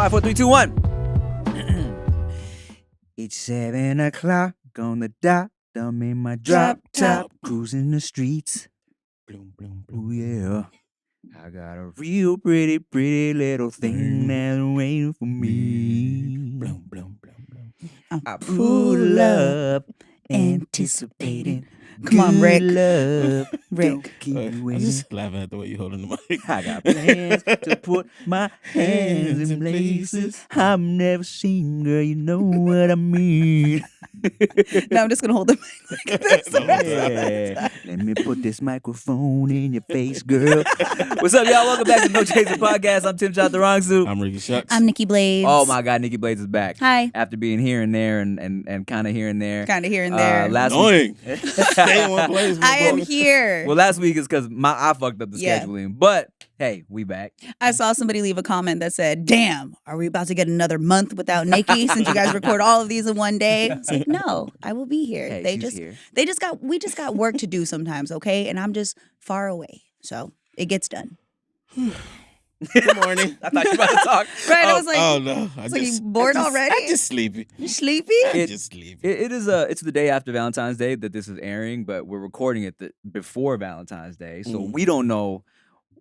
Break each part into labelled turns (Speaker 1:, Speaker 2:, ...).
Speaker 1: 5, 4, 3, 2, 1. It's 7 o'clock on the dot. I'm in my drop top, cruising the streets. Oh yeah, I got a real pretty little thing that's waiting for me. I pull up, anticipating.
Speaker 2: Come on, Rick.
Speaker 1: Love.
Speaker 2: Rick.
Speaker 1: Don't keep me
Speaker 3: I'm
Speaker 1: waiting.
Speaker 3: just laughing at the way you holding the mic.
Speaker 1: I got plans to put my hands in places I've never seen, girl. You know what I mean.
Speaker 2: No, I'm just gonna hold the mic like this.
Speaker 1: Yeah. Let me put this microphone in your face, girl. What's up, y'all? Welcome back to No Chaser Podcast. I'm Tim Chantarangsu.
Speaker 3: I'm Ricky Shucks.
Speaker 2: I'm Nikki Blades.
Speaker 1: Oh my God, Nikki Blades is back.
Speaker 2: Hi.
Speaker 1: After being here and there and kind of here and there.
Speaker 2: Kind of here and there.
Speaker 1: Last
Speaker 3: Annoying. Stay in one place.
Speaker 2: I am here.
Speaker 1: Well, last week is because I fucked up the scheduling. But hey, we back.
Speaker 2: I saw somebody leave a comment that said, "Damn, are we about to get another month without Nikki since you guys record all of these in one day?" It's like, no, I will be here.
Speaker 1: Hey,
Speaker 2: we just got work to do sometimes, okay? And I'm just far away, so it gets done.
Speaker 3: Good morning.
Speaker 1: I thought you were about to talk.
Speaker 2: Right? I was like,
Speaker 3: oh no.
Speaker 2: you bored already?
Speaker 3: I'm just sleepy.
Speaker 2: You sleepy?
Speaker 3: I'm just sleepy.
Speaker 1: It's the day after Valentine's Day that this is airing, but we're recording it before Valentine's Day, so we don't know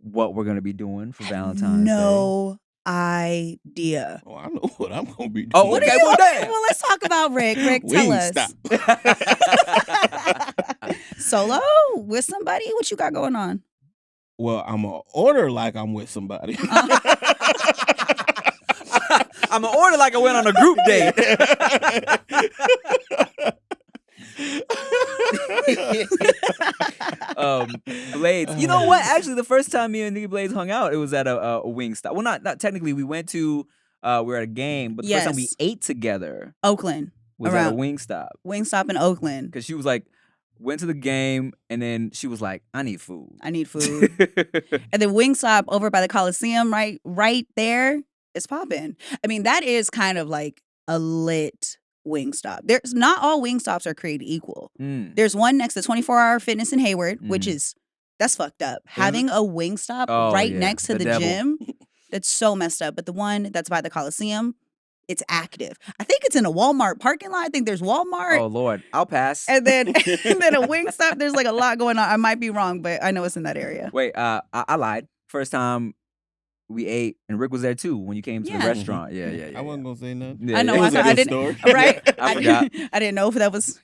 Speaker 1: what we're gonna be doing for Valentine's Day.
Speaker 2: No idea.
Speaker 3: Oh, I know what I'm gonna be doing.
Speaker 1: Oh, okay. Well, damn.
Speaker 2: Well, let's talk about Rick. Rick, tell us.
Speaker 3: Stop.
Speaker 2: Solo? With somebody? What you got going on?
Speaker 3: Well, I'm gonna order like I'm with somebody.
Speaker 1: I'm gonna order like I went on a group date. Blades. You know what? Actually, the first time me and Nikki Blades hung out, it was at a Wingstop. Well, not technically. We went to we were at a game, but the first time we ate together,
Speaker 2: Oakland,
Speaker 1: was at a Wingstop.
Speaker 2: Wingstop in Oakland.
Speaker 1: Because she was like, went to the game, and then she was like, I need food.
Speaker 2: And then Wingstop over by the Coliseum, right there, is popping. I mean, that is kind of like a lit Wingstop. There's not all Wingstops are created equal. There's one next to 24-Hour Fitness in Hayward, which that's fucked up. Having a Wingstop next to the gym, that's so messed up. But the one that's by the Coliseum, it's active. I think it's in a Walmart parking lot. I think there's Walmart.
Speaker 1: Oh Lord, I'll pass.
Speaker 2: And then a Wingstop. There's like a lot going on. I might be wrong, but I know it's in that area.
Speaker 1: Wait, I lied. First time we ate, and Rick was there too when you came to the restaurant. Yeah.
Speaker 3: I wasn't gonna say nothing.
Speaker 1: Yeah,
Speaker 2: I know.
Speaker 3: It was a
Speaker 2: I
Speaker 3: good
Speaker 2: didn't.
Speaker 3: story.
Speaker 2: Right?
Speaker 1: I forgot.
Speaker 2: I didn't know if that was,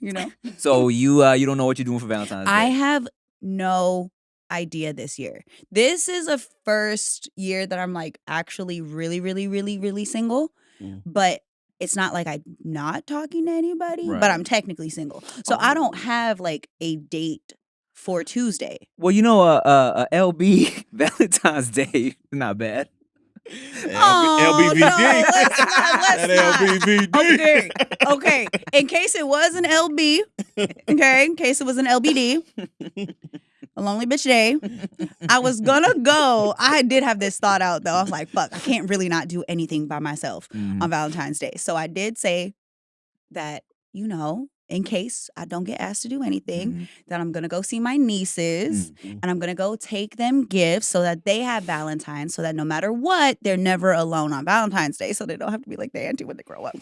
Speaker 1: So you don't know what you're doing for Valentine's Day?
Speaker 2: I have no idea this year. This is a first year that I'm like actually really, really, really, really single. But it's not like I'm not talking to anybody, but I'm technically single. So I don't have like a date for Tuesday.
Speaker 1: Well, LB Valentine's Day, not bad.
Speaker 3: LBVD.
Speaker 2: No, let's not.
Speaker 3: LBVD.
Speaker 2: Okay. In case it was an LB, in case it was an LBD, a lonely bitch day, I was gonna go. I did have this thought out though. I was like, fuck, I can't really not do anything by myself on Valentine's Day. So I did say that, in case I don't get asked to do anything, that I'm going to go see my nieces and I'm going to go take them gifts so that they have Valentine's, so that no matter what, they're never alone on Valentine's Day, so they don't have to be like their auntie when they grow up.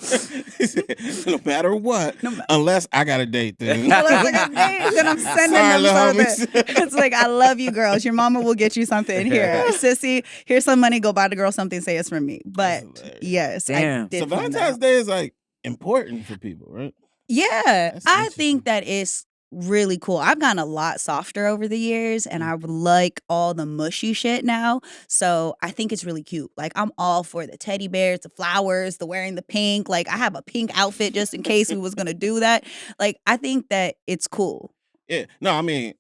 Speaker 3: No matter what. Unless I got a date then.
Speaker 2: Unless I got a date, then I'm sending them something. It's like, I love you girls. Your mama will get you something. Here, sissy, here's some money. Go buy the girl something. Say it's from me. But yes,
Speaker 1: damn.
Speaker 2: I did.
Speaker 3: So Valentine's Day is like important for people, right?
Speaker 2: Yeah, I think that is really cool. I've gotten a lot softer over the years, and I like all the mushy shit now. So I think it's really cute. Like, I'm all for the teddy bears, the flowers, the wearing the pink. Like, I have a pink outfit just in case we was gonna do that. Like, I think that it's cool.
Speaker 3: Yeah. No, I mean,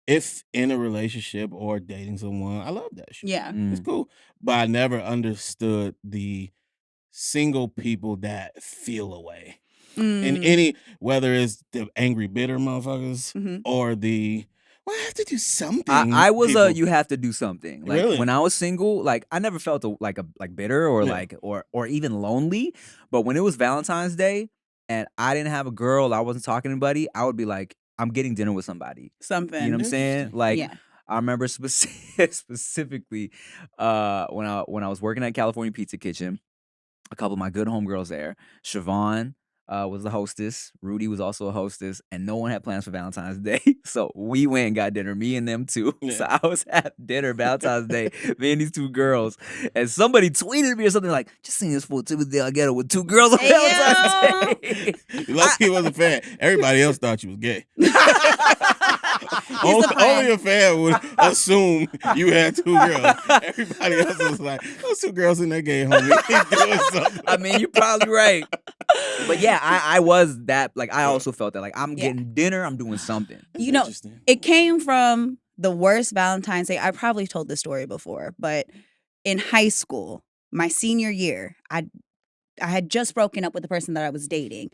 Speaker 3: if in a relationship or dating someone, I love that shit.
Speaker 2: Yeah.
Speaker 3: It's cool. But I never understood the single people that feel away. In any, whether it's the angry, bitter motherfuckers or the, well, I have to do something.
Speaker 1: I was
Speaker 3: people.
Speaker 1: you have to do something. Like
Speaker 3: Really?
Speaker 1: when I was single, like I never felt like bitter or or even lonely. But when it was Valentine's Day and I didn't have a girl, I wasn't talking to anybody, I would be like, I'm getting dinner with somebody.
Speaker 2: Something.
Speaker 1: You know what I'm saying? Like,
Speaker 2: Yeah.
Speaker 1: I remember specifically when I was working at California Pizza Kitchen. a couple of my good homegirls there. Siobhan was the hostess. Rudy was also a hostess, and no one had plans for Valentine's Day. So we went and got dinner, me and them too.
Speaker 3: Yeah.
Speaker 1: So I was at dinner Valentine's Day, me and these two girls, and somebody tweeted me or something like, "Just sing this for Timothy I get it with two girls on Valentine's Day."
Speaker 3: Lucky he was a fan. Everybody else thought you was gay. Only a fan would assume you had two girls. Everybody else was like, those two girls in that gay homie. He's doing something.
Speaker 1: I mean, you're probably right. But yeah, I was that, like, I also felt that, like, I'm getting dinner, I'm doing something.
Speaker 2: You know, it came from the worst Valentine's Day. I probably told this story before, but in high school, my senior year, I had just broken up with the person that I was dating.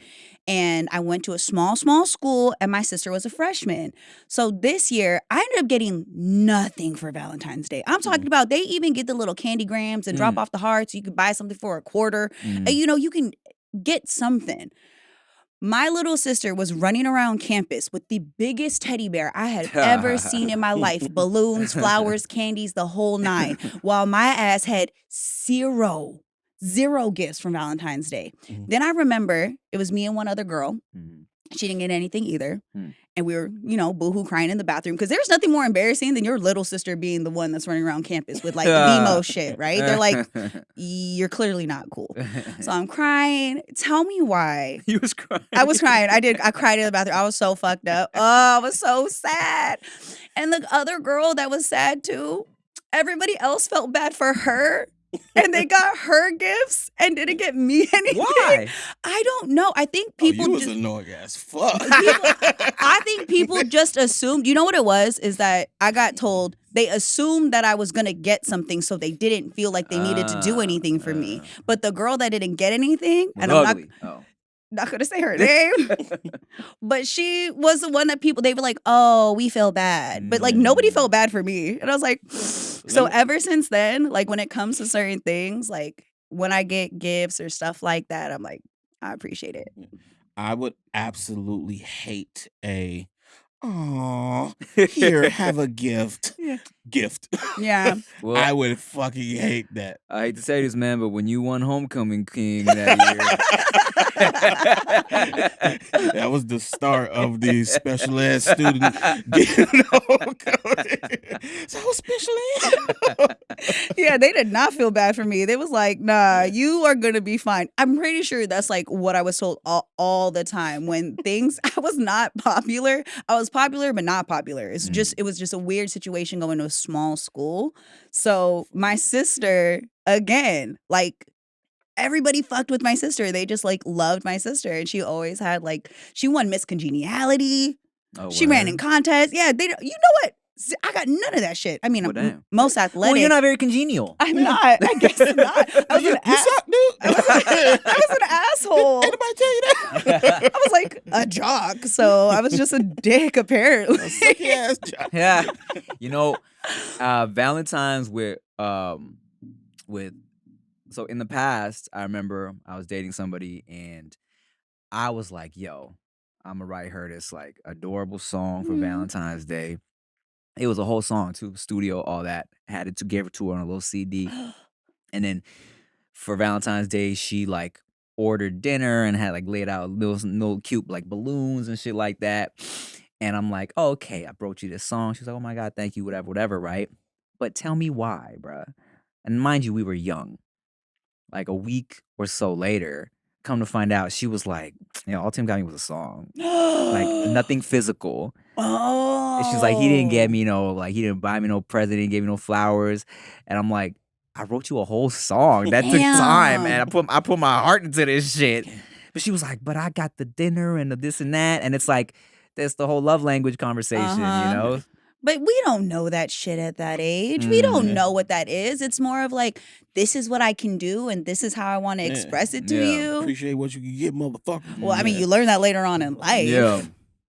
Speaker 2: And I went to a small school, and my sister was a freshman. So this year, I ended up getting nothing for Valentine's Day. I'm talking about they even get the little candy grams and drop off the hearts. You could buy something for $0.25. And, you know, you can get something. My little sister was running around campus with the biggest teddy bear I had ever seen in my life. Balloons, flowers, candies, the whole nine. While my ass had zero gifts from Valentine's Day. Then I remember it was me and one other girl. She didn't get anything either. And we were, you know, boohoo crying in the bathroom because there's nothing more embarrassing than your little sister being the one that's running around campus with like the most shit, right? They're like, you're clearly not cool. So I'm crying. Tell me why.
Speaker 1: You was crying.
Speaker 2: I was crying. I cried in the bathroom. I was so fucked up. Oh, I was so sad. And the other girl that was sad too, everybody else felt bad for her. And they got her gifts and didn't get me anything.
Speaker 1: Why?
Speaker 2: I don't know. I think people
Speaker 3: you was annoying as fuck.
Speaker 2: I think people just assumed. You know what it was? Is that I got told they assumed that I was gonna get something, so they didn't feel like they needed to do anything for me. But the girl that didn't get anything, and I'm not gonna say her name, but she was the one that they were like, "Oh, we feel bad," but like nobody felt bad for me, and I was like, so ever since then, like when it comes to certain things, like when I get gifts or stuff like that, I'm like, I appreciate it.
Speaker 3: I would absolutely hate a, "Aw, here, have a gift." Gift.
Speaker 2: Yeah.
Speaker 1: Well,
Speaker 3: I would fucking hate that.
Speaker 1: I hate to say this, man, but when you won homecoming king that
Speaker 3: That was the start of the special ed student getting homecoming. So special ed.
Speaker 2: Yeah, they did not feel bad for me. They was like, nah, you are going to be fine. I'm pretty sure that's like what I was told all the time when I was not popular. I was popular, but not popular. It was just a weird situation going to a small school. So my sister, again, like everybody fucked with my sister. They just like loved my sister. And she always had like, she won Miss Congeniality.
Speaker 1: Oh,
Speaker 2: she ran in contests. Yeah, you know what? I got none of that shit. I mean, I'm most athletic.
Speaker 1: Well, you're not very congenial.
Speaker 2: I'm not. I guess not. I was an asshole.
Speaker 3: Anybody tell you that?
Speaker 2: I was like a jock, so I was just a dick apparently.
Speaker 3: Sucky ass jock.
Speaker 1: Yeah. You know, Valentine's so in the past, I remember I was dating somebody and I was like, yo, I'm gonna write her this like adorable song for Valentine's Day. It was a whole song too, studio, all that. Had it to give it to her on a little CD. And then for Valentine's Day, she like ordered dinner and had like laid out little cute like balloons and shit like that. And I'm like, oh, okay, I brought you this song. She's like, oh my God, thank you, whatever, right? But tell me why, bruh. And mind you, we were young. Like a week or so later, come to find out, she was like, all Tim got me was a song. Like nothing physical.
Speaker 2: Oh.
Speaker 1: And she's like, he didn't get me he didn't buy me no present, he didn't give me no flowers. And I'm like, I wrote you a whole song. That took time, man. I put my heart into this shit. But she was like, but I got the dinner and the this and that. And it's like, that's the whole love language conversation, you know?
Speaker 2: But we don't know that shit at that age. We don't know what that is. It's more of like, this is what I can do and this is how I want to express it to you.
Speaker 3: Appreciate what you can get, motherfucker.
Speaker 2: Well, I mean, you learn that later on in life.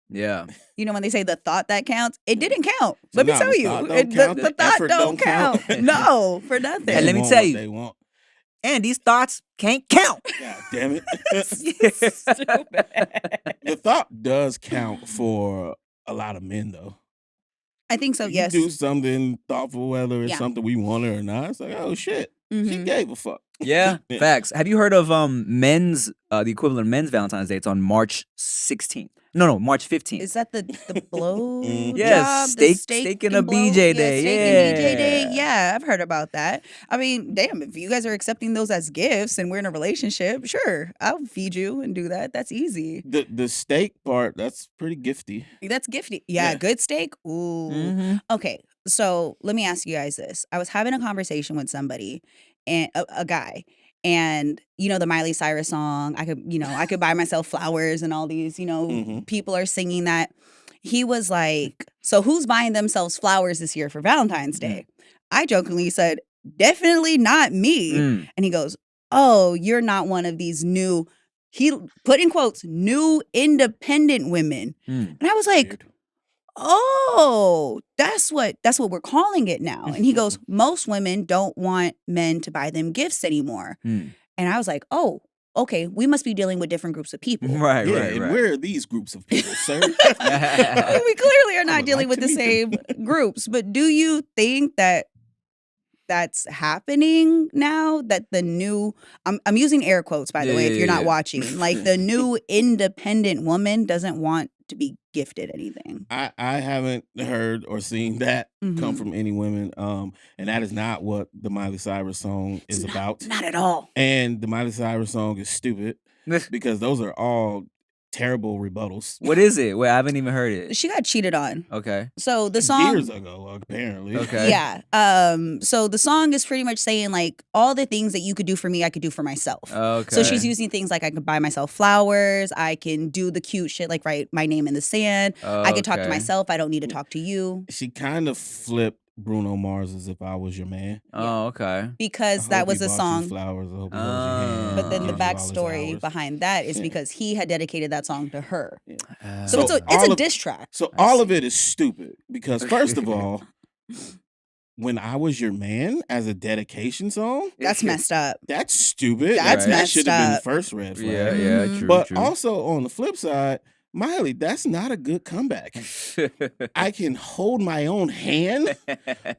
Speaker 1: Yeah.
Speaker 2: You know, when they say the thought that counts, it didn't count. Let me tell you. The thought
Speaker 3: Effort
Speaker 2: don't count. No, for nothing.
Speaker 1: And let me tell you. And these thoughts can't count.
Speaker 3: God damn it.
Speaker 2: Stupid.
Speaker 3: The thought does count for a lot of men, though.
Speaker 2: I think so, yes.
Speaker 3: You do something thoughtful, whether it's something we want or not. It's like, oh, shit. She gave a fuck.
Speaker 1: Yeah, facts. Have you heard of men's the equivalent of men's Valentine's Day? It's on March 16th. No, March 15th.
Speaker 2: Is that the blow
Speaker 1: Yes,
Speaker 2: job? The
Speaker 1: steak and
Speaker 2: and
Speaker 1: a
Speaker 2: blow?
Speaker 1: BJ day.
Speaker 2: Steak and BJ day.
Speaker 1: Yeah.
Speaker 2: Yeah, I've heard about that. I mean, damn, if you guys are accepting those as gifts and we're in a relationship, sure, I'll feed you and do that. That's easy.
Speaker 3: The steak part, that's pretty gifty.
Speaker 2: That's gifty. Yeah, good steak. Ooh.
Speaker 1: Mm-hmm.
Speaker 2: Okay, so let me ask you guys this. I was having a conversation with somebody, and a guy. And the Miley Cyrus song, I could buy myself flowers, and all these, people are singing that. He was like, so who's buying themselves flowers this year for Valentine's Day? I jokingly said, definitely not me. And he goes, oh, you're not one of these new, he put in quotes, new independent women. And I was like, oh, that's what we're calling it now. And he goes, most women don't want men to buy them gifts anymore. And I was like, oh, okay, we must be dealing with different groups of people.
Speaker 3: Right. Where are these groups of people, sir?
Speaker 2: We clearly are not dealing with the same groups. But do you think that that's happening now? That the new, I'm using air quotes, by the way, if you're not watching, like the new independent woman doesn't want to be gifted anything.
Speaker 3: I haven't heard or seen that come from any women. And that is not what the Miley Cyrus song is about.
Speaker 2: Not at all.
Speaker 3: And the Miley Cyrus song is stupid because those are all terrible rebuttals.
Speaker 1: What is it? Wait, I haven't even heard it.
Speaker 2: She got cheated on.
Speaker 1: Okay.
Speaker 2: So the song
Speaker 3: years ago, apparently.
Speaker 1: Okay.
Speaker 2: Yeah. So the song is pretty much saying like all the things that you could do for me, I could do for myself.
Speaker 1: Okay.
Speaker 2: So she's using things like I could buy myself flowers, I can do the cute shit like write my name in the sand. I can talk to myself. I don't need to talk to you.
Speaker 3: She kind of flipped Bruno Mars's "If I Was Your Man."
Speaker 1: Oh, okay.
Speaker 2: Because that was a song.
Speaker 3: Flowers, I hope he holds your hand,
Speaker 2: But then the
Speaker 3: gives you all his
Speaker 2: backstory
Speaker 3: hours.
Speaker 2: behind that is because he had dedicated that song to her.
Speaker 3: Yeah.
Speaker 2: So it's a diss track.
Speaker 3: So all of it is stupid because first of all, When I Was Your Man as a dedication song,
Speaker 2: That's messed up.
Speaker 3: that's stupid.
Speaker 2: That's
Speaker 3: that
Speaker 2: messed
Speaker 3: should have been the
Speaker 2: up.
Speaker 3: first red flag.
Speaker 1: Yeah, true.
Speaker 3: But
Speaker 1: true.
Speaker 3: also on the flip side, Miley, that's not a good comeback. I can hold my own hand,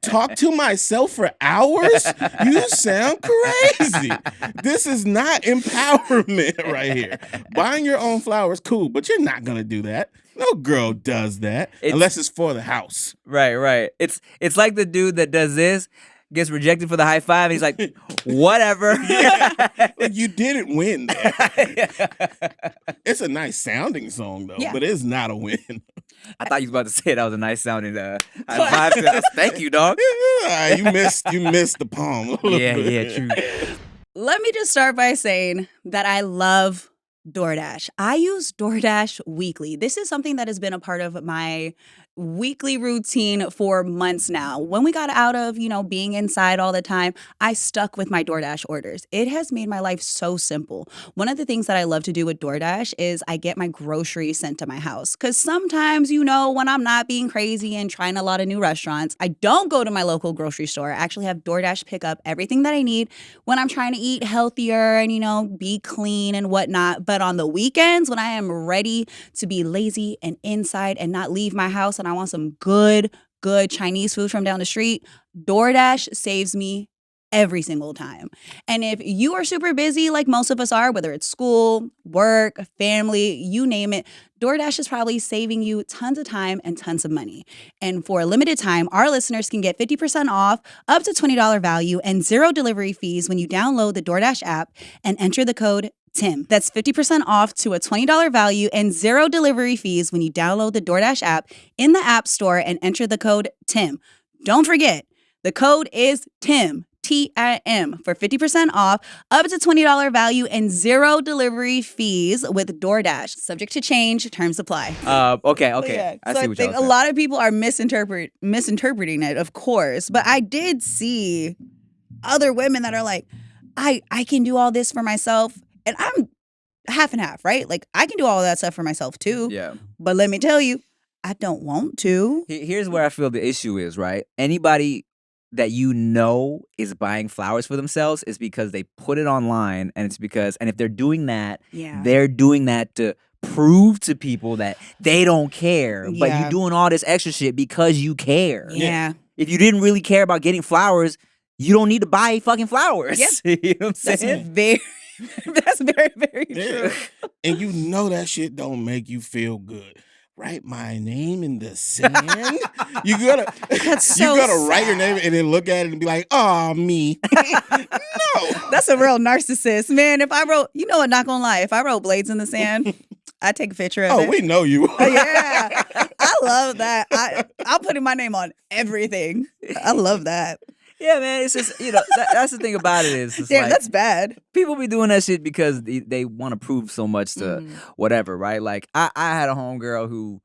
Speaker 3: talk to myself for hours. You sound crazy. This is not empowerment right here. Buying your own flowers, cool, but you're not gonna do that. No girl does that unless it's for the house.
Speaker 1: Right. It's like the dude that does this, gets rejected for the high five, and he's like, whatever.
Speaker 3: Like, you didn't win there. It's a nice sounding song though, but it's not a win.
Speaker 1: I thought you was about to say that was a nice sounding high five. Thank you, dog.
Speaker 3: You missed the palm. A little bit.
Speaker 1: Yeah, true.
Speaker 2: Let me just start by saying that I love DoorDash. I use DoorDash weekly. This is something that has been a part of my weekly routine for months now. When we got out of, being inside all the time, I stuck with my DoorDash orders. It has made my life so simple. One of the things that I love to do with DoorDash is I get my groceries sent to my house. Because sometimes, when I'm not being crazy and trying a lot of new restaurants, I don't go to my local grocery store. I actually have DoorDash pick up everything that I need when I'm trying to eat healthier and, be clean and whatnot. But on the weekends, when I am ready to be lazy and inside and not leave my house and I want some good Chinese food from down the street, DoorDash saves me every single time. And if you are super busy like most of us are, whether it's school, work, family, you name it, DoorDash is probably saving you tons of time and tons of money. And for a limited time, our listeners can get 50% off, up to $20 value, and 0 delivery fees when you download the DoorDash app and enter the code TIM. That's 50% off to a $20 value and 0 delivery fees when you download the DoorDash app in the App Store and enter the code TIM. Don't forget, the code is TIM. TIM for 50% off, up to $20 value, and 0 delivery fees with DoorDash. Subject to change, terms apply.
Speaker 1: Okay.
Speaker 2: Yeah.
Speaker 1: I
Speaker 2: So
Speaker 1: see
Speaker 2: I
Speaker 1: what
Speaker 2: think
Speaker 1: y'all
Speaker 2: a lot of people are misinterpreting it, of course. But I did see other women that are like, I can do all this for myself. And I'm half and half, right? Like, I can do all of that stuff for myself too.
Speaker 1: Yeah.
Speaker 2: But let me tell you, I don't want to.
Speaker 1: Here's where I feel the issue is, right? Anybody that is buying flowers for themselves is because they put it online, and if they're doing that, they're doing that to prove to people that they don't care. But you're doing all this extra shit because you care.
Speaker 2: Yeah.
Speaker 1: If you didn't really care about getting flowers, you don't need to buy fucking flowers.
Speaker 2: Yep.
Speaker 1: You know what I'm saying?
Speaker 2: That's very, very
Speaker 3: Yeah.
Speaker 2: true.
Speaker 3: And you know that shit don't make you feel good. Write my name in the sand. You gotta
Speaker 2: That's
Speaker 3: you
Speaker 2: so
Speaker 3: gotta write your
Speaker 2: sad.
Speaker 3: name and then look at it and be like, oh me. No.
Speaker 2: That's a real narcissist. Man, if I wrote, you know what, not gonna lie, if I wrote blades in the sand, I'd take a picture of it.
Speaker 3: Oh, we know you.
Speaker 2: Yeah. I love that. I'll put in my name on everything. I love that.
Speaker 1: Yeah, man. It's just, that's the thing about it is it's
Speaker 2: Damn,
Speaker 1: like,
Speaker 2: that's bad.
Speaker 1: people be doing that shit because they want to prove so much to whatever, right? Like, I had a homegirl who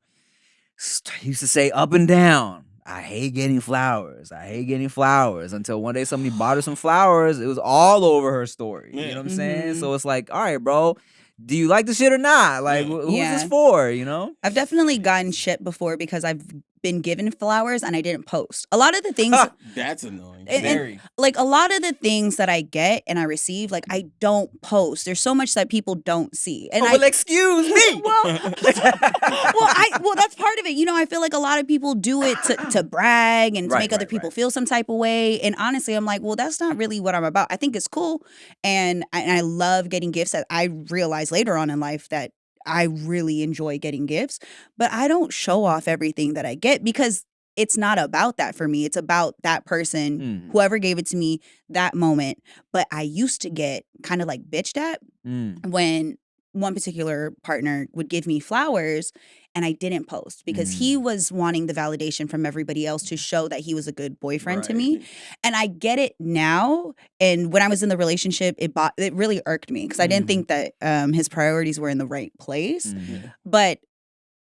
Speaker 1: used to say up and down, I hate getting flowers. I hate getting flowers. Until one day somebody bought her some flowers. It was all over her story. You know what I'm saying? So it's like, all right, bro, do you like the shit or not? Like, who's this for, you know?
Speaker 2: I've definitely gotten shit before because I've been given flowers and I didn't post. A lot of the things
Speaker 3: That's annoying.
Speaker 2: and like a lot of the things that I get and I receive, like I don't post. There's so much that people don't see. And
Speaker 1: well, excuse me.
Speaker 2: well, that's part of it. You know, I feel like a lot of people do it to brag and to make other people feel some type of way. And honestly, I'm like, well, that's not really what I'm about. I think it's cool. And I love getting gifts. That I realized later on in life that I really enjoy getting gifts, but I don't show off everything that I get because it's not about that for me. It's about that person, whoever gave it to me that moment. But I used to get kind of like bitched at when one particular partner would give me flowers and I didn't post because he was wanting the validation from everybody else to show that he was a good boyfriend to me. And I get it now. And when I was in the relationship, it really irked me because I didn't think that his priorities were in the right place. But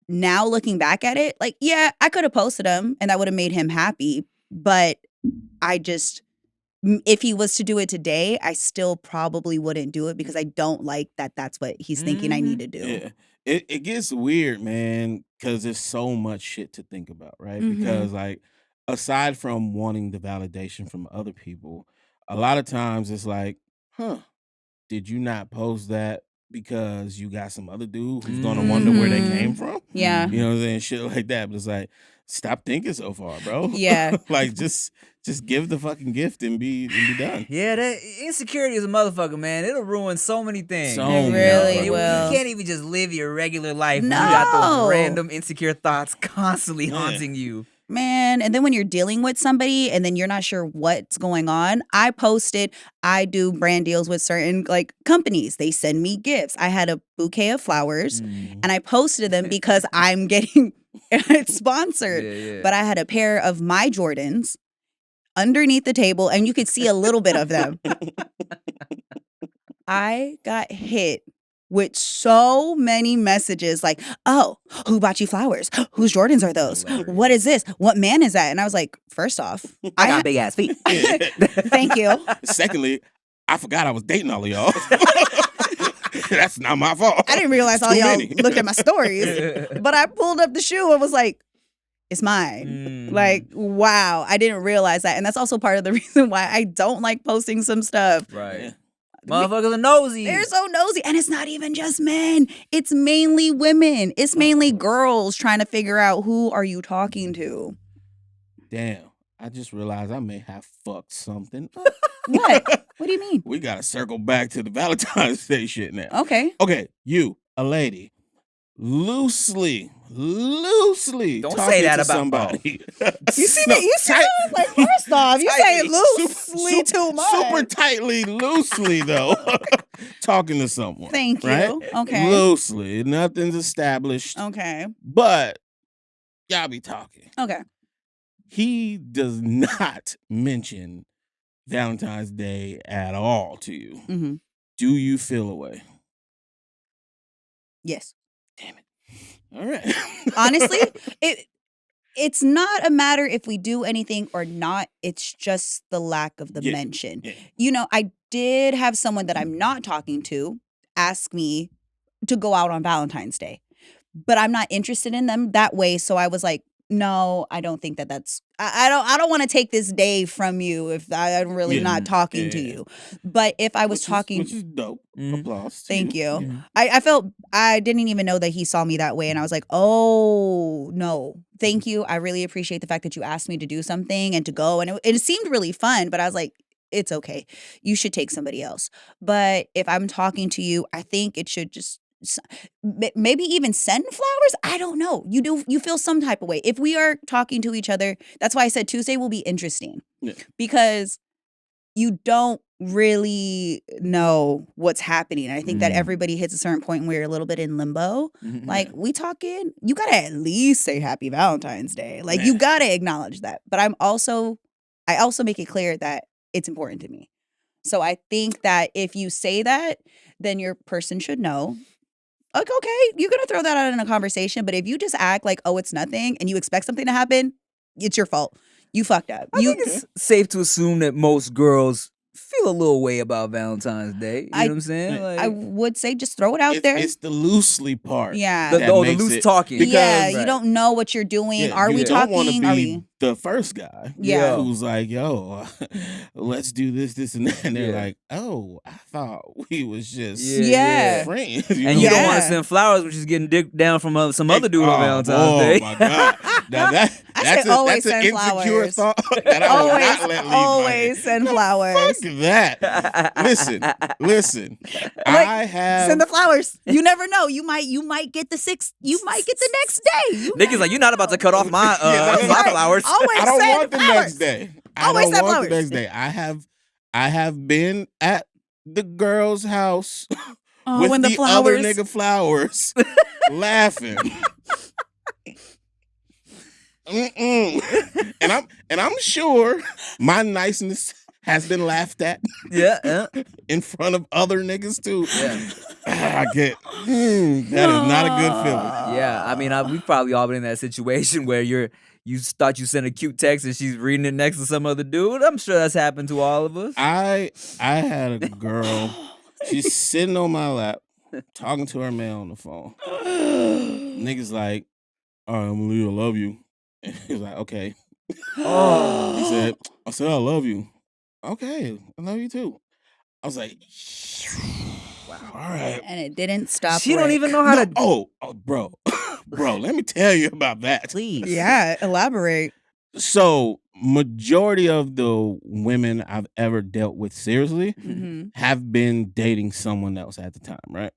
Speaker 2: now looking back at it, like, yeah, I could have posted him and that would have made him happy. But if he was to do it today, I still probably wouldn't do it because I don't like that that's what he's thinking I need to do.
Speaker 3: Yeah. It gets weird, man, because there's so much shit to think about, right? Because, like, aside from wanting the validation from other people, a lot of times it's like, did you not post that because you got some other dude who's going to wonder where they came from?
Speaker 2: Yeah.
Speaker 3: You know what I'm saying? Shit like that. But it's like, stop thinking so far, bro.
Speaker 2: Yeah.
Speaker 3: Like, just give the fucking gift and be done.
Speaker 1: Yeah, that insecurity is a motherfucker, man. It'll ruin so many things.
Speaker 3: So
Speaker 2: It really will.
Speaker 1: You can't even just live your regular life.
Speaker 2: No.
Speaker 1: You got those random insecure thoughts constantly haunting you.
Speaker 2: Man, and then when you're dealing with somebody and then you're not sure what's going on, I do brand deals with certain like companies. They send me gifts. I had a bouquet of flowers and I posted them because I'm getting sponsored. But I had a pair of my Jordans underneath the table and you could see a little bit of them. I got hit with so many messages like, oh, who bought you flowers? Whose Jordans are those? What is this? What man is that? And I was like, first off,
Speaker 1: I got big ass feet.
Speaker 2: Thank you.
Speaker 3: Secondly, I forgot I was dating all of y'all. That's not my fault.
Speaker 2: I didn't realize all
Speaker 3: Too
Speaker 2: y'all
Speaker 3: many.
Speaker 2: looked at my stories. But I pulled up the shoe and was like, it's mine. Like, wow. I didn't realize that. And that's also part of the reason why I don't like posting some stuff.
Speaker 1: Right. Motherfuckers are nosy.
Speaker 2: They're so nosy. And it's not even just men. It's mainly women. It's mainly girls trying to figure out who are you talking to.
Speaker 3: Damn. I just realized I may have fucked something.
Speaker 2: What? What do you mean?
Speaker 3: We got to circle back to the Valentine's Day shit now.
Speaker 2: Okay.
Speaker 3: Okay, you, a lady, loosely
Speaker 1: Don't
Speaker 3: talking
Speaker 1: say that
Speaker 3: to
Speaker 1: about
Speaker 3: somebody.
Speaker 2: You see me? You see me? Like, first off, you saying loosely too much.
Speaker 3: Super tightly, loosely though. Talking to someone.
Speaker 2: Thank you.
Speaker 3: Right?
Speaker 2: Okay.
Speaker 3: Loosely. Nothing's established.
Speaker 2: Okay.
Speaker 3: But y'all be talking.
Speaker 2: Okay.
Speaker 3: He does not mention Valentine's Day at all to you.
Speaker 2: Mm-hmm.
Speaker 3: Do you feel away?
Speaker 2: Yes.
Speaker 3: Damn it. All right.
Speaker 2: Honestly, it's not a matter if we do anything or not. It's just the lack of the mention.
Speaker 3: Yeah.
Speaker 2: You know, I did have someone that I'm not talking to ask me to go out on Valentine's Day, but I'm not interested in them that way. So I was like, No, I don't think that's. I don't want to take this day from you if I'm really not talking to you. But if I was talking,
Speaker 3: which is dope. Applause.
Speaker 2: Thank you.
Speaker 1: Mm-hmm.
Speaker 2: I felt I didn't even know that he saw me that way, and I was like, oh no, thank you. I really appreciate the fact that you asked me to do something and to go, and it seemed really fun. But I was like, it's okay. You should take somebody else. But if I'm talking to you, I think it should just maybe even send flowers. I don't know. You feel some type of way if we are talking to each other. That's why I said Tuesday will be interesting because you don't really know what's happening. I think that everybody hits a certain point where you're a little bit in limbo. Like we talking, you gotta at least say Happy Valentine's Day. Like you gotta acknowledge that. But I also make it clear that it's important to me. So I think that if you say that, then your person should know. Like, okay, you're going to throw that out in a conversation. But if you just act like, oh, it's nothing and you expect something to happen, it's your fault. You fucked up.
Speaker 1: I think it's safe to assume that most girls feel a little way about Valentine's Day. You know what I'm saying? Like,
Speaker 2: I would say just throw it out there.
Speaker 3: It's the loosely part.
Speaker 2: Yeah.
Speaker 1: The loose talking.
Speaker 3: Because,
Speaker 2: you don't know what you're doing. Are we talking?
Speaker 3: Are we the first guy?
Speaker 2: Yeah.
Speaker 3: Who's like, yo, let's do this, and that. And they're like, oh, I thought we was just friends.
Speaker 1: And you don't want to send flowers, which is getting dick down from some other dude on Valentine's Day.
Speaker 3: Oh my God. Now that's an insecure thought that I will not let leave.
Speaker 2: Always send flowers.
Speaker 3: Fuck that. Listen. I have
Speaker 2: send the flowers. You never know. You might get the next day.
Speaker 3: Niggas
Speaker 1: like, you're not about to cut off my my flowers.
Speaker 2: Always
Speaker 3: I don't
Speaker 2: send
Speaker 3: want the
Speaker 2: flowers.
Speaker 3: next day. I don't want the next day. I have been at the girl's house with
Speaker 2: when
Speaker 3: the other nigga flowers laughing. And I'm sure my niceness has been laughed at. In front of other niggas too. I get that is not a good feeling.
Speaker 1: Yeah, I mean, we've probably all been in that situation where you thought you sent a cute text and she's reading it next to some other dude. I'm sure that's happened to all of us.
Speaker 3: I had a girl. She's sitting on my lap, talking to her man on the phone. Niggas like, all right, I'm gonna leave. I love you. And he was like, okay. I said, I love you. Okay, I love you too. I was like, wow, all right.
Speaker 2: And it didn't stop.
Speaker 1: She don't even know how to.
Speaker 3: Oh, bro, let me tell you about that.
Speaker 1: Please.
Speaker 2: Yeah, elaborate.
Speaker 3: So, majority of the women I've ever dealt with seriously have been dating someone else at the time, right?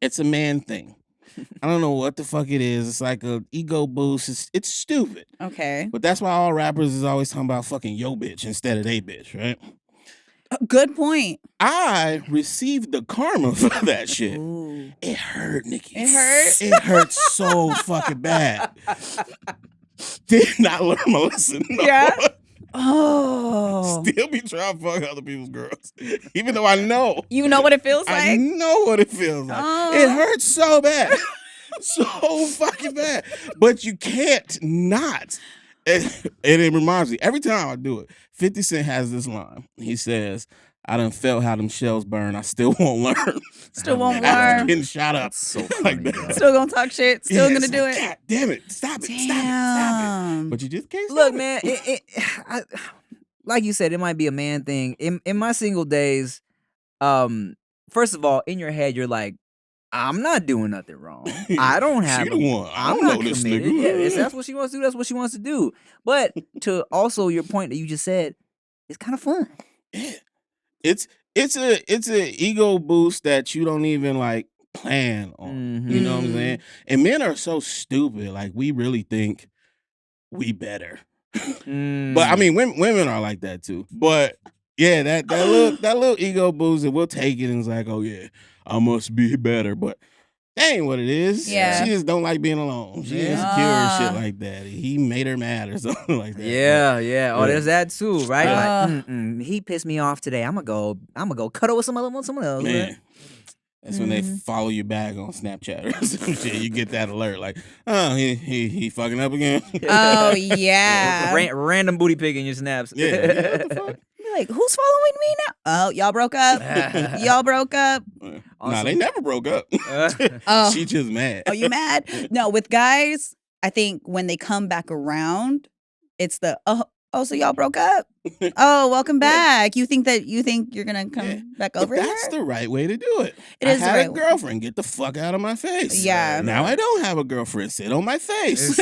Speaker 3: It's a man thing. I don't know what the fuck it is. It's like a ego boost. It's stupid.
Speaker 2: Okay.
Speaker 3: But that's why all rappers is always talking about fucking yo bitch instead of they bitch, right?
Speaker 2: Good point.
Speaker 3: I received the karma for that shit.
Speaker 2: Ooh.
Speaker 3: It hurt, Nikki.
Speaker 2: It hurt?
Speaker 3: It hurt so fucking bad. Did not learn my lesson. No.
Speaker 2: Yeah? Oh.
Speaker 3: Still be trying to fuck other people's girls. Even though I know.
Speaker 2: You know what it feels like?
Speaker 3: I know what it feels like. It hurts so bad. So fucking bad. But you can't not. And it reminds me, every time I do it, 50 Cent has this line. He says, I done felt how them shells burn. I still won't learn.
Speaker 2: Still won't
Speaker 3: After
Speaker 2: learn.
Speaker 3: getting shot up. So like that.
Speaker 2: Still gonna talk shit. Still gonna do it.
Speaker 3: God damn it. Stop it. Stop it. But you just can't stop
Speaker 1: Look, man, like you said, it might be a man thing. In my single days, first of all, in your head, you're like, I'm not doing nothing wrong. I don't have.
Speaker 3: She the one. I
Speaker 1: I'm
Speaker 3: don't
Speaker 1: not
Speaker 3: know this
Speaker 1: committed.
Speaker 3: nigga.
Speaker 1: Yeah, if that's what she wants to do, that's what she wants to do. But to also your point that you just said, it's kind of fun.
Speaker 3: Yeah. It's a ego boost that you don't even like plan on. You know what I'm saying? And men are so stupid. Like we really think we better. But I mean, women are like that too. But yeah, that little ego boost, and we'll take it and it's like, oh yeah, I must be better. But that ain't what it is.
Speaker 2: Yeah.
Speaker 3: She just don't like being alone. She insecure and shit like that. He made her mad or something like that.
Speaker 1: Yeah. Oh, there's that too, right? Like, he pissed me off today. I'm gonna go cuddle with someone else.
Speaker 3: Man.
Speaker 1: Right?
Speaker 3: That's when they follow you back on Snapchat or some shit. You get that alert like, oh, he fucking up again.
Speaker 2: Oh yeah.
Speaker 1: Random booty pic in your snaps.
Speaker 3: Yeah. What the fuck?
Speaker 2: Be like, who's following me now? Oh, y'all broke up. Y'all broke up.
Speaker 3: Nah, they never broke up.
Speaker 2: Oh.
Speaker 3: She just mad.
Speaker 2: Oh, you mad? No, with guys, I think when they come back around, it's the so y'all broke up. Oh, welcome back. You think you're gonna come back over here?
Speaker 3: That's the right way to do it.
Speaker 2: It is the
Speaker 3: I had
Speaker 2: right
Speaker 3: a
Speaker 2: way.
Speaker 3: girlfriend. Get the fuck out of my face.
Speaker 2: Yeah.
Speaker 3: Now I don't have a girlfriend. Sit on my face.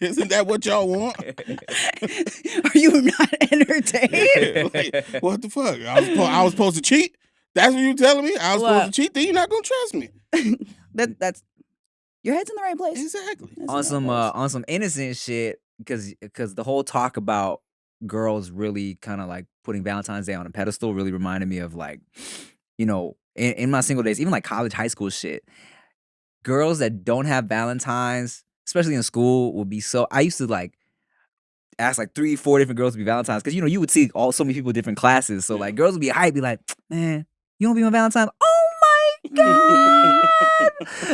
Speaker 3: Isn't that what y'all want?
Speaker 2: Are you not entertained?
Speaker 3: Like, what the fuck? I was supposed to cheat? That's what you telling me? I was supposed to cheat? Then you're not gonna trust me.
Speaker 2: That's your head's in the right place.
Speaker 3: Exactly.
Speaker 1: On some innocent shit, because the whole talk about girls really kind of like putting Valentine's Day on a pedestal really reminded me of like, you know, in my single days, even like college, high school shit. Girls that don't have Valentines, especially in school, would be so. I used to like ask like 3-4 different girls to be Valentines, because you would see so many people in different classes. So like girls would be hyped, be like, man, you don't be my Valentine? Oh my god!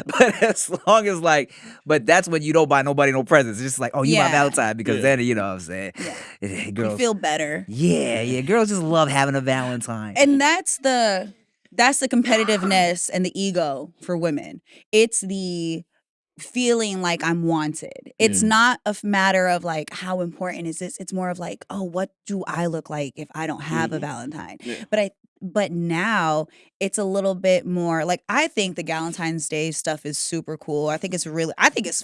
Speaker 1: But as long as but that's when you don't buy nobody no presents. It's just like, oh, you my Valentine, because then you know what I'm saying. Yeah. Girls
Speaker 2: you feel better.
Speaker 1: Yeah. Girls just love having a Valentine,
Speaker 2: and that's the competitiveness and the ego for women. It's the feeling like I'm wanted. It's not a matter of like how important is this. It's more of like, oh, what do I look like if I don't have a Valentine? Yeah. But now it's a little bit more like, I think the Valentine's Day stuff is super cool. I think it's fun.
Speaker 1: I think it's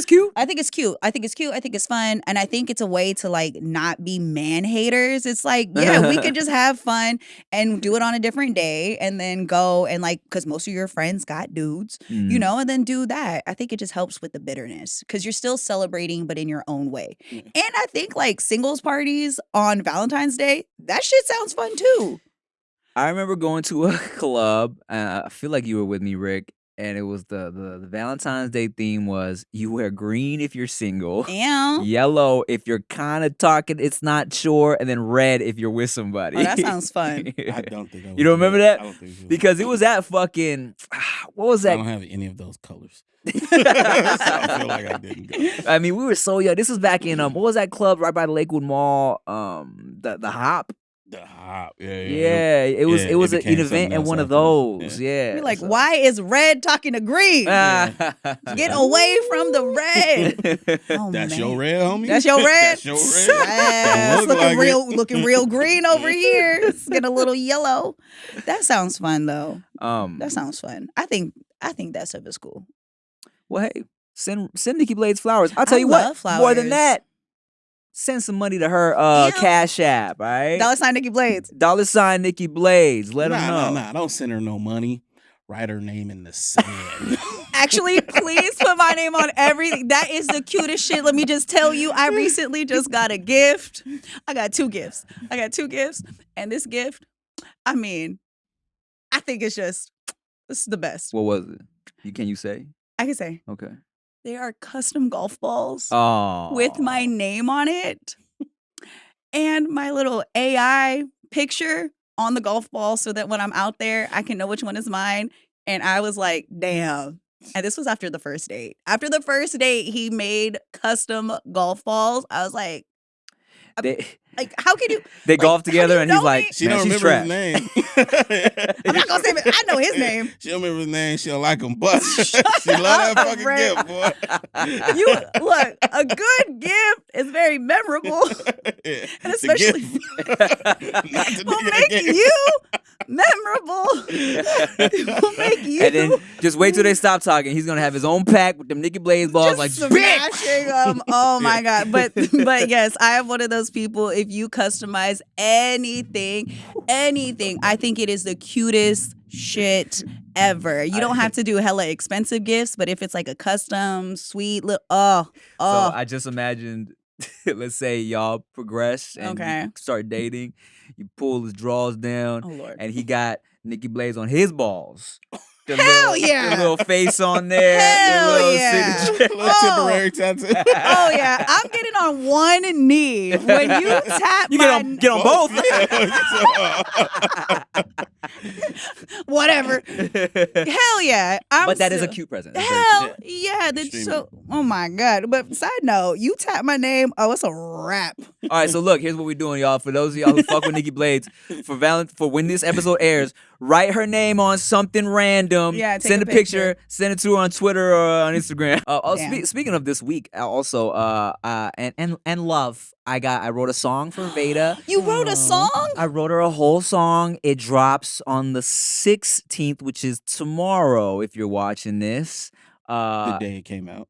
Speaker 1: cute.
Speaker 2: I think it's fun. And I think it's a way to like not be man haters. It's like, yeah, we could just have fun and do it on a different day and then go and like, because most of your friends got dudes, and then do that. I think it just helps with the bitterness because you're still celebrating, but in your own way. And I think like singles parties on Valentine's Day, that shit sounds fun too.
Speaker 1: I remember going to a club. I feel like you were with me, Rick, and it was the Valentine's Day theme was you wear green if you're single, yellow if you're kind of talking, it's not sure, and then red if you're with somebody.
Speaker 2: Oh, that sounds fun.
Speaker 3: I don't think
Speaker 1: you don't remember that?
Speaker 3: I don't think so.
Speaker 1: Because it was at fucking what was that?
Speaker 3: I don't have any of those colors. So I feel like I didn't go.
Speaker 1: I mean, we were so young. This was back in what was that club right by the Lakewood Mall? The Hop.
Speaker 3: The Hop, yeah.
Speaker 1: It was an event at one of those. Yeah.
Speaker 2: You're like, why is red talking to green? Get away from the red. Oh,
Speaker 3: That's your red, homie.
Speaker 2: That's your red.
Speaker 3: That's your red.
Speaker 2: Yes, looking real green over here. It's getting a little yellow. That sounds fun though. That sounds fun. I think that stuff is cool.
Speaker 1: Well, hey, send Nikki Blades flowers. I'll tell you what.
Speaker 2: Flowers.
Speaker 1: More than that. Send some money to her Cash App, all right?
Speaker 2: $sign Nikki Blades.
Speaker 1: $sign Nikki Blades. Let her know.
Speaker 3: Nah, don't send her no money. Write her name in the sand.
Speaker 2: Actually, please put my name on everything. That is the cutest shit. Let me just tell you, I recently just got a gift. I got two gifts. And this gift, I mean, I think this is the best.
Speaker 1: What was it? Can you say?
Speaker 2: I can say.
Speaker 1: Okay.
Speaker 2: They are custom golf balls
Speaker 1: with
Speaker 2: my name on it and my little AI picture on the golf ball so that when I'm out there, I can know which one is mine. And I was like, damn. And this was after the first date. After the first date, he made custom golf balls. I was like, how can you?
Speaker 1: They golf together, and he's like,
Speaker 3: she don't remember his name.
Speaker 2: I'm not gonna say it. I know his name.
Speaker 3: She don't remember his name. She don't like him, but she love that fucking gift, boy.
Speaker 2: You look, a good gift is very memorable, and especially will make you memorable. Will make you.
Speaker 1: And then just wait till they stop talking. He's gonna have his own pack with them Nikki Blades balls,
Speaker 2: just smashing them. Oh my god! But yes, I am one of those people. If you customize anything, I think it is the cutest shit ever. You don't have to do hella expensive gifts, but if it's like a custom, sweet little, So
Speaker 1: I just imagined, let's say y'all progress and start dating. You pull his drawers down, and he got Nikki Blades on his balls. The little face on there.
Speaker 2: Hell yeah.
Speaker 3: Signature. Little temporary tattoo.
Speaker 2: Oh yeah. I'm getting on one knee. When you tap
Speaker 1: get on both.
Speaker 2: Whatever. Hell yeah.
Speaker 1: But that is a cute present. It's very
Speaker 2: Hell
Speaker 1: cute.
Speaker 2: yeah. That's
Speaker 3: Extremely.
Speaker 2: so. Oh my God. But side note, you tap my name. Oh, it's a wrap.
Speaker 1: All right, so look, here's what we're doing, y'all. For those of y'all who fuck with Nikki Blades, for when this episode airs, write her name on something random.
Speaker 2: Yeah, take
Speaker 1: send
Speaker 2: a
Speaker 1: a picture.
Speaker 2: picture.
Speaker 1: Send it to her on Twitter or on Instagram.
Speaker 2: Damn.
Speaker 1: Speaking of this week, also, and love. I wrote a song for Veyda.
Speaker 2: You wrote a song?
Speaker 1: I wrote her a whole song. It drops on the 16th, which is tomorrow. If you're watching this,
Speaker 3: The day it came out.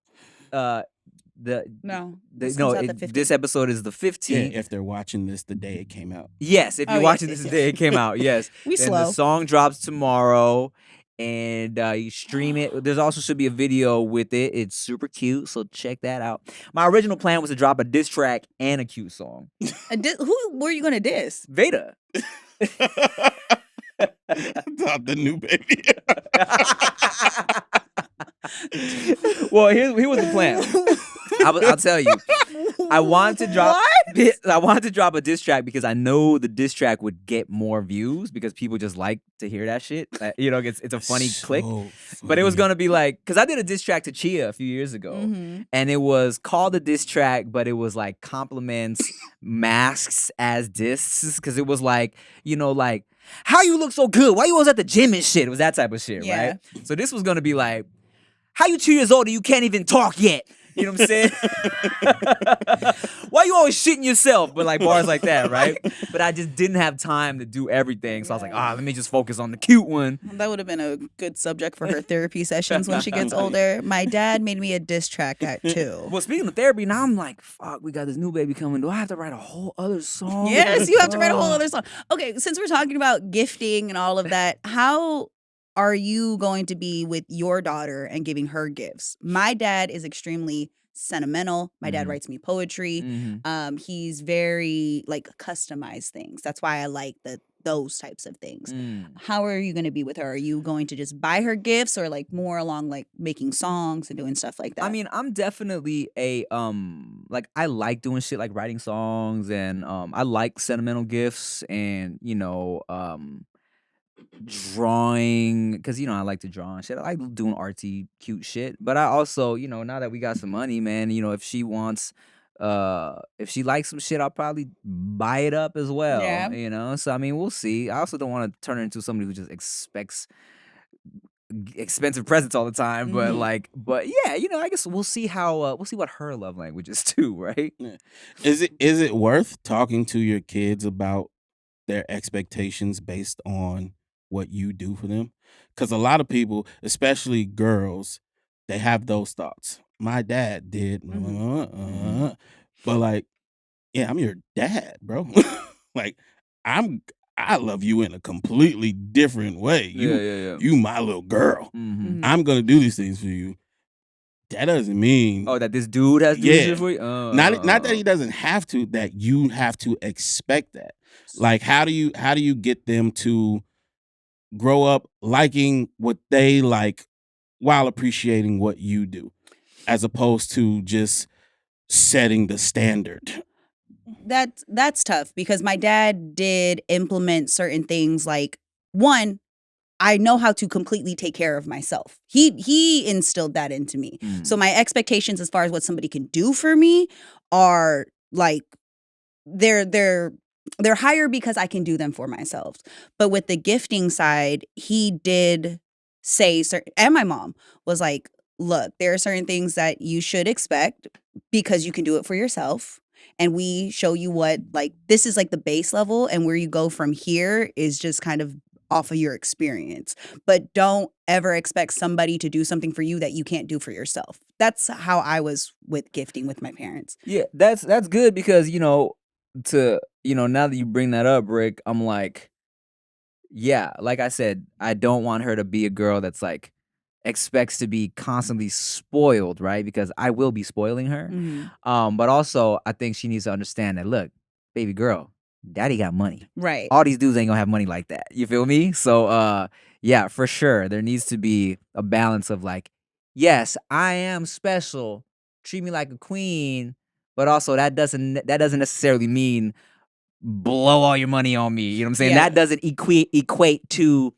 Speaker 2: No.
Speaker 1: this
Speaker 2: the
Speaker 1: this episode is the 15th.
Speaker 3: Yeah, if they're watching this the day it came out.
Speaker 1: Yes, if you're
Speaker 2: Oh,
Speaker 1: watching
Speaker 2: yes,
Speaker 1: this
Speaker 2: yes,
Speaker 1: the day it came out, yes.
Speaker 2: We
Speaker 1: And
Speaker 2: slow.
Speaker 1: the song drops tomorrow, and you stream it. There's also should be a video with it. It's super cute, so check that out. My original plan was to drop a diss track and a cute song.
Speaker 2: Who were you gonna diss?
Speaker 1: Veyda.
Speaker 3: Not the new baby.
Speaker 1: Well, here was the plan. I'll tell you. I wanted to drop. I wanted to drop a diss track because I know the diss track would get more views because people just like to hear that shit. It's a funny click. But it was gonna be like, because I did a diss track to Chia a few years ago, and it was called a diss track, but it was like compliments masks as disses, because it was like, like, how you look so good? Why you always at the gym and shit? It was that type of shit,
Speaker 2: Yeah.
Speaker 1: right? So this was gonna be like, how you 2 years old and you can't even talk yet? You know what I'm saying? Why you always shitting yourself? But like bars like that, right? But I just didn't have time to do everything. So I was like, let me just focus on the cute one.
Speaker 2: That would have been a good subject for her therapy sessions when she gets older. My dad made me a diss track at 2.
Speaker 1: Well, speaking of therapy, now I'm like, fuck, we got this new baby coming. Do I have to write a whole other song?
Speaker 2: Yes, you have to write a whole other song. Okay, since we're talking about gifting and all of that, how are you going to be with your daughter and giving her gifts? My dad is extremely sentimental. My dad writes me poetry. He's very like customized things. That's why I like those types of things. How are you going to be with her? Are you going to just buy her gifts, or like more along like making songs and doing stuff like that?
Speaker 1: I mean, I'm definitely a like, I like doing shit like writing songs, and I like sentimental gifts, and drawing, because I like to draw and shit. I like doing artsy cute shit. But I also, now that we got some money, man, if she wants if she likes some shit, I'll probably buy it up as well.
Speaker 2: Yeah.
Speaker 1: So I mean, we'll see. I also don't want to turn her into somebody who just expects expensive presents all the time, but yeah, I guess we'll see how we'll see what her love language is too, right?
Speaker 3: Yeah. Is it worth talking to your kids about their expectations based on what you do for them? Because a lot of people, especially girls, they have those thoughts. My dad did, but like, yeah, I'm your dad, bro. Like, I love you in a completely different way. You my little girl. I'm gonna do these things for you. That doesn't mean
Speaker 1: that this dude has to do shit for you.
Speaker 3: not that he doesn't have to. That you have to expect that. Like, how do you get them to grow up liking what they like while appreciating what you do, as opposed to just setting the standard?
Speaker 2: That's tough, because my dad did implement certain things. Like, one, I know how to completely take care of myself. He instilled that into me. So my expectations as far as what somebody can do for me are like, they're higher because I can do them for myself. But with the gifting side, he did say and my mom was like, look, there are certain things that you should expect because you can do it for yourself. And we show you what, like, this is like the base level, and where you go from here is just kind of off of your experience. But don't ever expect somebody to do something for you that you can't do for yourself. That's how I was with gifting with my parents.
Speaker 1: Yeah, that's good, because now that you bring that up, Rick, I'm like, yeah, like I said, I don't want her to be a girl that's like expects to be constantly spoiled, right? Because I will be spoiling her. But also I think she needs to understand that, look, baby girl, daddy got money.
Speaker 2: Right.
Speaker 1: All these dudes ain't gonna have money like that. You feel me? So yeah, for sure. There needs to be a balance of like, yes, I am special. Treat me like a queen, but also that doesn't necessarily mean blow all your money on me. You know what I'm saying?
Speaker 2: Yeah.
Speaker 1: That doesn't equate to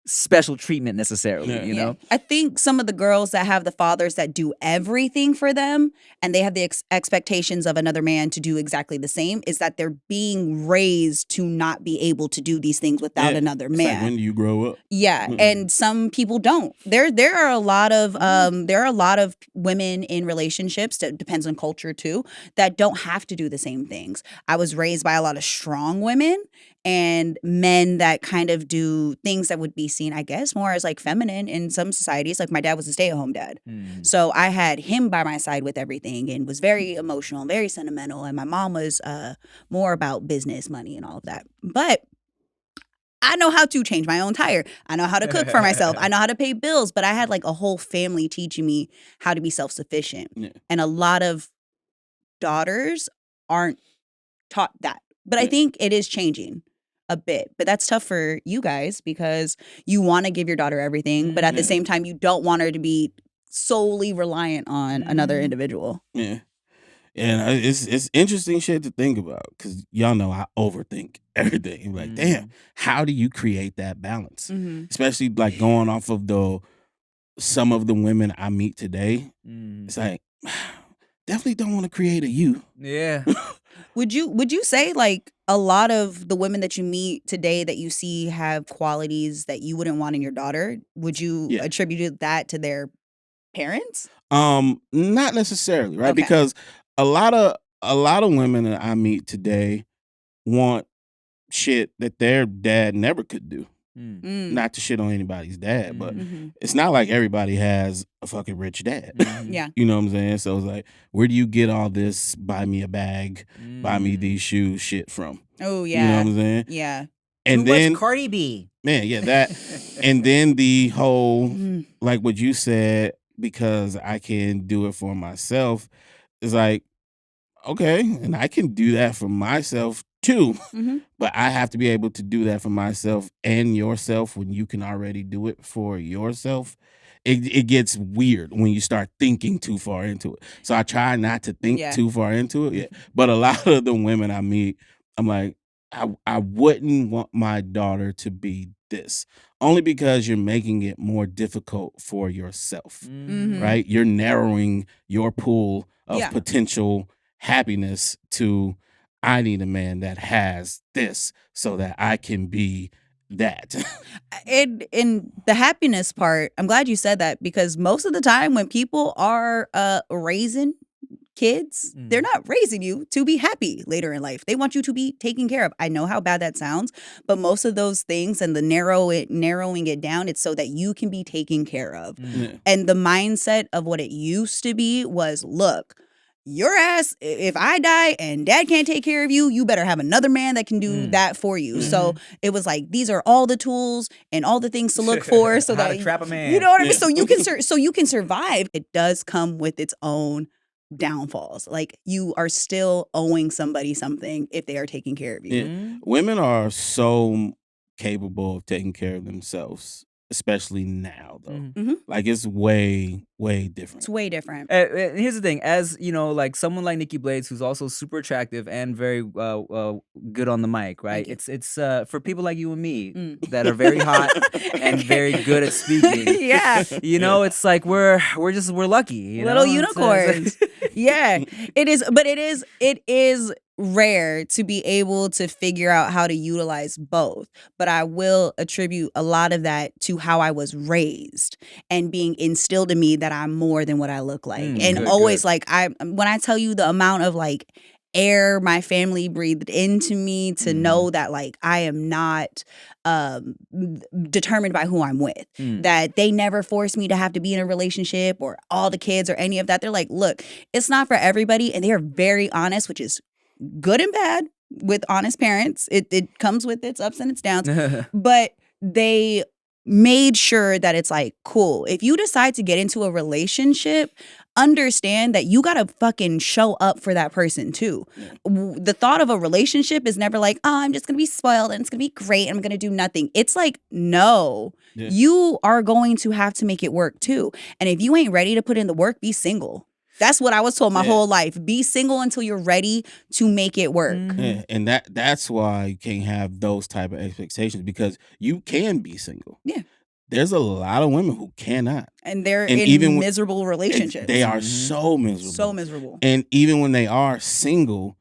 Speaker 1: special treatment necessarily,
Speaker 3: Yeah.
Speaker 1: you know?
Speaker 2: I think some of the girls that have the fathers that do everything for them and they have the expectations of another man to do exactly the same is that they're being raised to not be able to do these things without another
Speaker 3: It's
Speaker 2: man.
Speaker 3: like, when do you grow up?
Speaker 2: Yeah, and some people don't. There are a lot of women in relationships that depends on culture too that don't have to do the same things. I was raised by a lot of strong women and men that kind of do things that would be seen, I guess, more as like feminine in some societies. Like my dad was a stay-at-home dad. So I had him by my side with everything and was very emotional, very sentimental. And my mom was more about business, money, and all of that. But I know how to change my own tire. I know how to cook for myself. I know how to pay bills. But I had like a whole family teaching me how to be self-sufficient.
Speaker 3: Yeah.
Speaker 2: And a lot of daughters aren't taught that. But I think it is changing a bit. But that's tough for you guys because you want to give your daughter everything. But at the same time, you don't want her to be solely reliant on another individual.
Speaker 3: Yeah. And it's interesting shit to think about because y'all know I overthink everything. I'm like, damn, how do you create that balance? Especially like going off of some of the women I meet today. It's like, definitely don't want to create a you.
Speaker 1: Yeah.
Speaker 2: Would you say like a lot of the women that you meet today that you see have qualities that you wouldn't want in your daughter? Would you attribute that to their parents?
Speaker 3: Not necessarily, right?
Speaker 2: Okay.
Speaker 3: Because a lot of women that I meet today want shit that their dad never could do. Not to shit on anybody's dad, but it's not like everybody has a fucking rich dad.
Speaker 2: Yeah.
Speaker 3: You know what I'm saying? So it's like, where do you get all this buy me a bag, buy me these shoes shit from?
Speaker 2: Oh
Speaker 3: You know
Speaker 2: yeah.
Speaker 3: what I'm saying?
Speaker 2: Yeah.
Speaker 3: And
Speaker 1: Too
Speaker 3: then
Speaker 1: much Cardi B.
Speaker 3: man, yeah, that and then the whole like what you said, because I can do it for myself, is like, okay, and I can do that for myself too. But I have to be able to do that for myself and yourself when you can already do it for yourself. It gets weird when you start thinking too far into it. So I try not to think too far into it. Yeah. But a lot of the women I meet, I'm like, I wouldn't want my daughter to be this. Only because you're making it more difficult for yourself. Right? You're narrowing your pool of potential happiness to, I need a man that has this so that I can be that.
Speaker 2: In the happiness part, I'm glad you said that because most of the time when people are raising kids, they're not raising you to be happy later in life. They want you to be taken care of. I know how bad that sounds, but most of those things and the narrowing it down, it's so that you can be taken care of. And the mindset of what it used to be was, look, your ass, if I die and dad can't take care of you, you better have another man that can do that for you. So it was like, these are all the tools and all the things to look for so
Speaker 1: How
Speaker 2: that
Speaker 1: to trap a man.
Speaker 2: you know what I mean? So you can survive. It does come with its own downfalls. Like you are still owing somebody something if they are taking care of you.
Speaker 3: Yeah. Women are so capable of taking care of themselves, especially now though. Like it's way, way different.
Speaker 2: It's way different.
Speaker 1: Here's the thing, as you know, like someone like Nikki Blades, who's also super attractive and very good on the mic, right?
Speaker 2: Thank
Speaker 1: It's for people like you and me that are very hot and very good at speaking.
Speaker 2: Yeah.
Speaker 1: You know, it's like we're lucky. You
Speaker 2: Little
Speaker 1: know?
Speaker 2: unicorns. Yeah. It is, but it is rare to be able to figure out how to utilize both. But I will attribute a lot of that to how I was raised and being instilled in me that I'm more than what I look like. And
Speaker 1: good,
Speaker 2: always
Speaker 1: good.
Speaker 2: like when I tell you the amount of like air my family breathed into me to know that like I am not determined by who I'm with, that they never forced me to have to be in a relationship or all the kids or any of that. They're like, look, it's not for everybody. And they are very honest, which is good and bad with honest parents. It comes with its ups and its downs. But they made sure that it's like, cool, if you decide to get into a relationship, understand that you gotta fucking show up for that person too. The thought of a relationship is never like, oh, I'm just gonna be spoiled and it's gonna be great and I'm gonna do nothing. It's like, no, you are going to have to make it work too. And if you ain't ready to put in the work, be single. That's what I was told my whole life. Be single until you're ready to make it work.
Speaker 3: Yeah, and that's why you can't have those type of expectations, because you can be single.
Speaker 2: Yeah.
Speaker 3: There's a lot of women who cannot.
Speaker 2: And they're
Speaker 3: And
Speaker 2: in
Speaker 3: even
Speaker 2: miserable relationships.
Speaker 3: They are so miserable.
Speaker 2: So miserable.
Speaker 3: And even when they are single,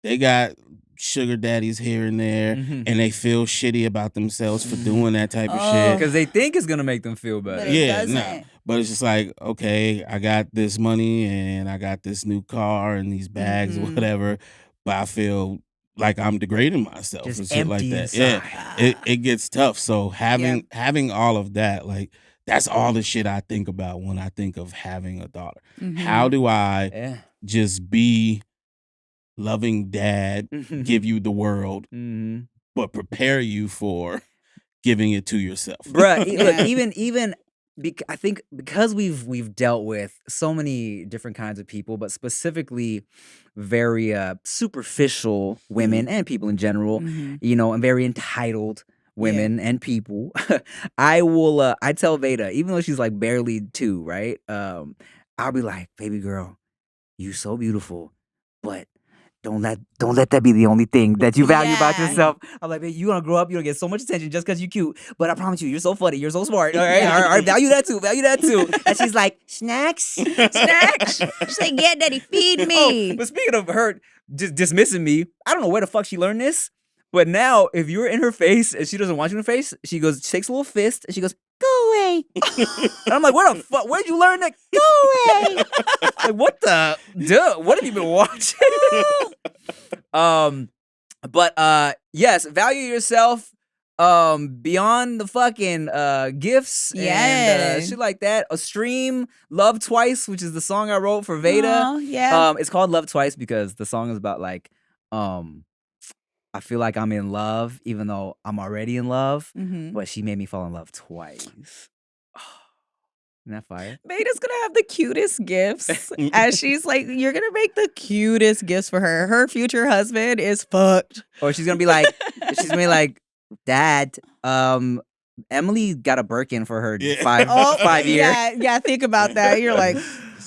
Speaker 3: they got sugar daddies here and there, and they feel shitty about themselves for doing that type of shit.
Speaker 1: Because they think it's gonna make them feel better.
Speaker 2: But it doesn't.
Speaker 3: But it's just like, okay, I got this money and I got this new car and these bags or whatever, but I feel like I'm degrading myself
Speaker 1: Just
Speaker 3: and shit like
Speaker 1: empty
Speaker 3: that.
Speaker 1: inside.
Speaker 3: Yeah, it gets tough. So having all of that, like, that's all the shit I think about when I think of having a daughter. How do I just be loving dad, give you the world, but prepare you for giving it to yourself?
Speaker 1: Bruh, look, even I think because we've dealt with so many different kinds of people, but specifically very superficial women and people in general, you know, and very entitled women and people. I tell Veyda, even though she's like barely 2, right? I'll be like, baby girl, you so beautiful, but don't let that be the only thing that you value about yourself. I'm like, babe, you're gonna grow up, you're gonna get so much attention just because you're cute. But I promise you, you're so funny, you're so smart. All right, all right, value that too. And she's like, snacks.
Speaker 2: She's like, yeah, daddy, feed me.
Speaker 1: Oh, but speaking of her just dismissing me, I don't know where the fuck she learned this. But now, if you're in her face and she doesn't want you in her face, she takes a little fist and she goes, go away. And I'm like, where the fuck? Where'd you learn that? Go away. Like, what the? Duh. What have you been watching? But yes, value yourself beyond the fucking gifts and shit like that. A stream Love Twice, which is the song I wrote for Veyda. It's called Love Twice because the song is about like I feel like I'm in love even though I'm already in love, but she made me fall in love twice. Isn't that fire?
Speaker 2: Veyda's gonna have the cutest gifts. As she's like, you're gonna make the cutest gifts for her. Her future husband is fucked.
Speaker 1: Or she's gonna be like, Dad, Emily got a Birkin for her 5 years.
Speaker 2: Yeah, think about that. You're like,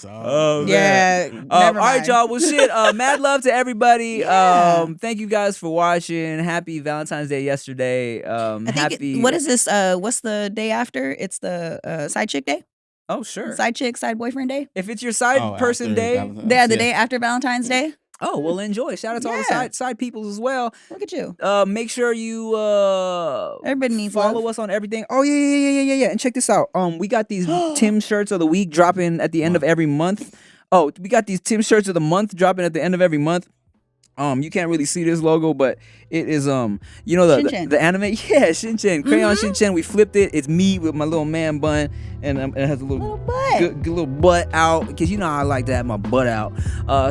Speaker 1: oh,
Speaker 2: yeah.
Speaker 1: All right, y'all. Well, shit. Mad love to everybody. Thank you guys for watching. Happy Valentine's Day yesterday.
Speaker 2: What is this? What's the day after? It's the side chick day.
Speaker 1: Oh, sure.
Speaker 2: Side chick, side boyfriend day.
Speaker 1: If it's your side person day,
Speaker 2: the day after Valentine's Day.
Speaker 1: Oh, well, enjoy. Shout out to all the side peoples as well.
Speaker 2: Look at you.
Speaker 1: Make sure you
Speaker 2: everybody needs
Speaker 1: follow us on everything. Oh yeah. And check this out. We got these Tim shirts of the week dropping at the end of every month. Oh, we got these Tim shirts of the month dropping at the end of every month. You can't really see this logo, but it is you know the anime, Shin-Chan, crayon Shin-Chan. We flipped it. It's me with my little man bun, and it has a little butt, good little butt out, because you know how I like to have my butt out.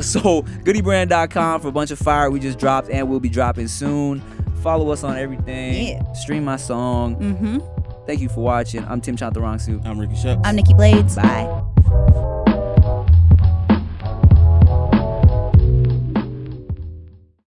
Speaker 1: So goodybrand.com for a bunch of fire we just dropped and we'll be dropping soon. Follow us on everything. Stream my song. Thank you for watching. I'm Tim Chantarangsu.
Speaker 3: I'm Ricky Shucks.
Speaker 2: I'm Nikki Blades. Bye.